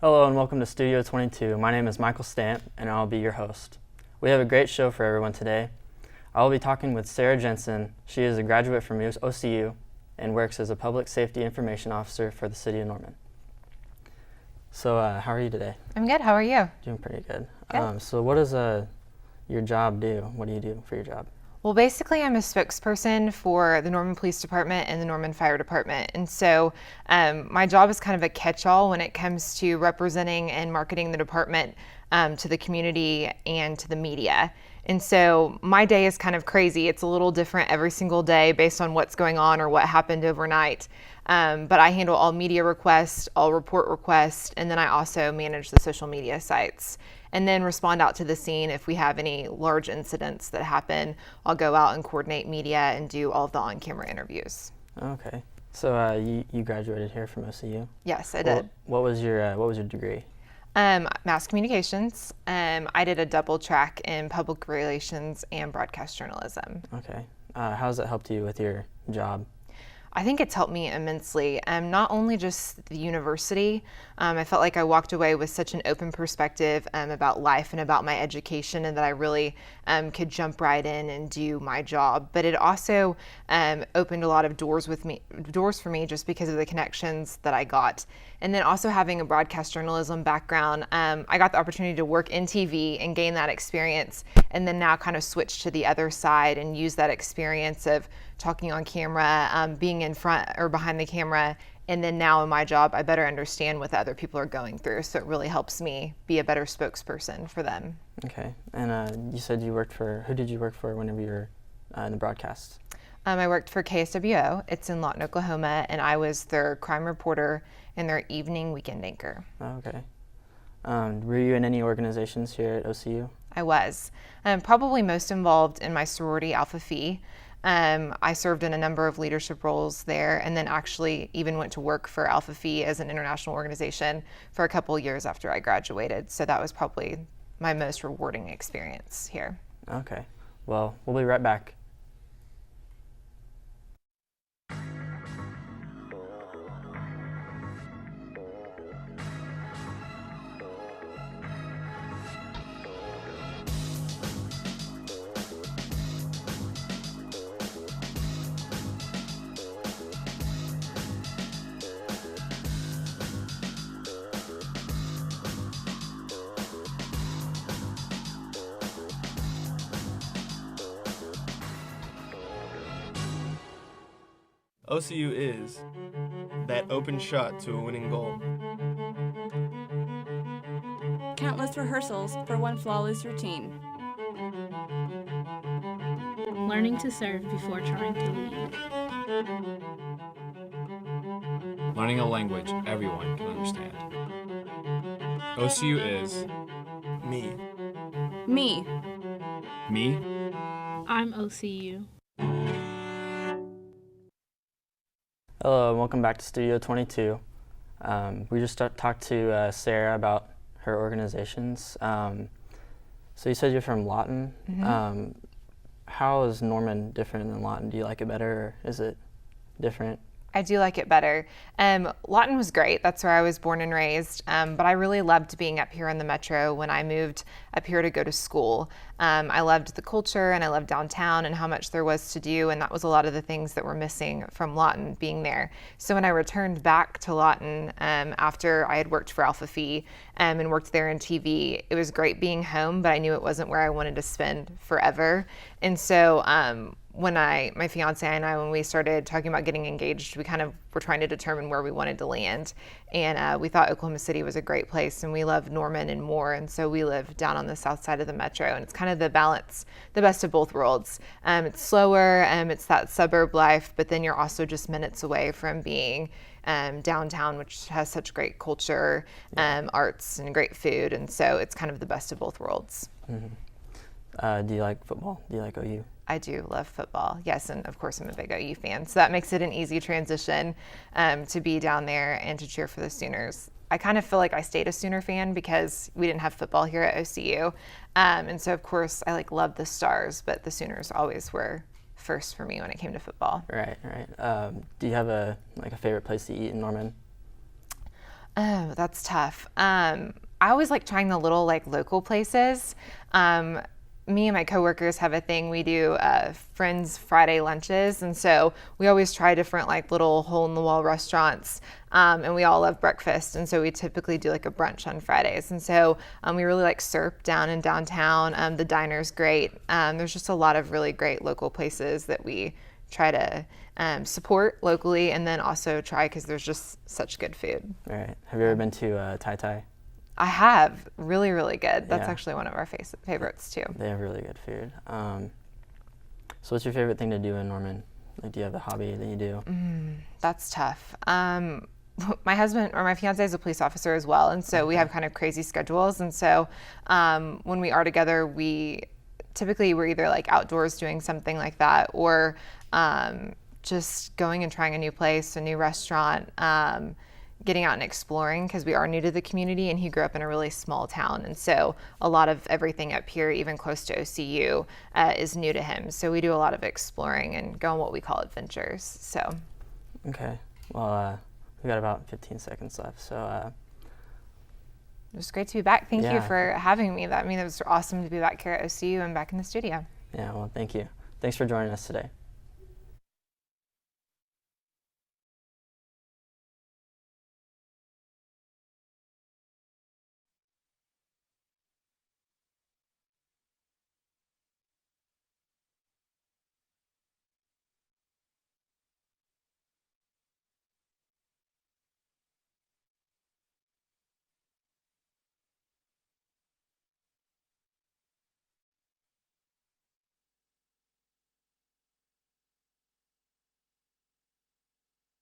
Hello and welcome to Studio 22. My name is Michael Stamp and I'll be your host. We have a great show for everyone today. I will be talking with Sarah Jensen. She is a graduate from OCU and works as a Public Safety Information Officer for the City of Norman. So how are you today? I'm good. How are you? Doing pretty good. Good. So what does your job do? What do you do for your job? Well, basically, I'm a spokesperson for the Norman Police Department and the Norman Fire Department. And so my job is kind of a catch-all when it comes to representing and marketing the department to the community and to the media. And so my day is kind of crazy. It's a little different every single day based on what's going on or what happened overnight. But I handle all media requests, all report requests, and then I also manage the social media sites. And then respond out to the scene if we have any large incidents that happen. I'll go out and coordinate media and do all of the on-camera interviews. Okay. So you graduated here from OCU? Yes, I did. What was your degree? Mass communications. I did a double track in public relations and broadcast journalism. Okay. How has that helped you with your job? I think it's helped me immensely. Not only just the university, I felt like I walked away with such an open perspective about life and about my education, and that I really could jump right in and do my job. But it also opened a lot of doors for me just because of the connections that I got. And then also having a broadcast journalism background, I got the opportunity to work in TV and gain that experience, and then now kind of switch to the other side and use that experience of talking on camera, being in front or behind the camera, and then now in my job, I better understand what the other people are going through. So it really helps me be a better spokesperson for them. Okay. And you said who did you work for whenever you were in the broadcast? I worked for KSWO. It's in Lawton, Oklahoma, and I was their crime reporter and their evening weekend anchor. Oh, okay. Were you in any organizations here at OCU? I was. Probably most involved in my sorority, Alpha Phi. I served in a number of leadership roles there, and then actually even went to work for Alpha Phi as an international organization for a couple of years after I graduated. So that was probably my most rewarding experience here. Okay. Well, we'll be right back. OCU is that open shot to a winning goal. Countless rehearsals for one flawless routine. Learning to serve before trying to lead. Learning a language everyone can understand. OCU is Me. Me. me. I'm OCU. Hello, and welcome back to Studio 22. We just talked to Sarah about her organizations. So you said you're from Lawton. Mm-hmm. How is Norman different than Lawton? Do you like it better, or is it different? I do like it better. Lawton was great. That's where I was born and raised. But I really loved being up here in the metro when I moved up here to go to school. I loved the culture, and I loved downtown and how much there was to do. And that was a lot of the things that were missing from Lawton being there. So when I returned back to Lawton after I had worked for Alpha Phi and worked there in TV, it was great being home, but I knew it wasn't where I wanted to spend forever. And so when my fiance and I, when we started talking about getting engaged, we kind of were trying to determine where we wanted to land. And we thought Oklahoma City was a great place, and we love Norman and more. And so we live down on the south side of the metro, and it's kind of the balance, the best of both worlds. It's slower, it's that suburb life, but then you're also just minutes away from being downtown, which has such great culture, arts, and great food. And so it's kind of the best of both worlds. Mm-hmm. Do you like football? Do you like OU? I do love football, yes, and of course I'm a big OU fan, so that makes it an easy transition to be down there and to cheer for the Sooners. I kind of feel like I stayed a Sooner fan because we didn't have football here at OCU, and so of course I loved the Stars, but the Sooners always were first for me when it came to football. Right. Do you have a favorite place to eat in Norman? Oh, that's tough. I always like trying the little like local places. Me and my coworkers have a thing. We do Friends Friday lunches, and so we always try different like little hole-in-the-wall restaurants. And we all love breakfast, and so we typically do like a brunch on Fridays. And so we really like Surp down in downtown. The diner's great. There's just a lot of really great local places that we try to support locally, and then also try because there's just such good food. All right. Have you ever been to Thai Thai? I have. Really, really good. That's Yeah. actually one of our favorites too. They have really good food. So what's your favorite thing to do in Norman? Like, do you have a hobby that you do? That's tough. My husband or my fiance is a police officer as well, and so we have kind of crazy schedules. And so when we are together, we're either like outdoors doing something like that, or just going and trying a new place, a new restaurant, getting out and exploring, because we are new to the community, and he grew up in a really small town, and so a lot of everything up here, even close to OCU, is new to him. So we do a lot of exploring and go on what we call adventures. So Okay. Well, we got about 15 seconds left. So it was great to be back. Thank you Yeah. for having me. It was awesome to be back here at OCU and back in the studio. yeah, well, thank you. Thanks for joining us today.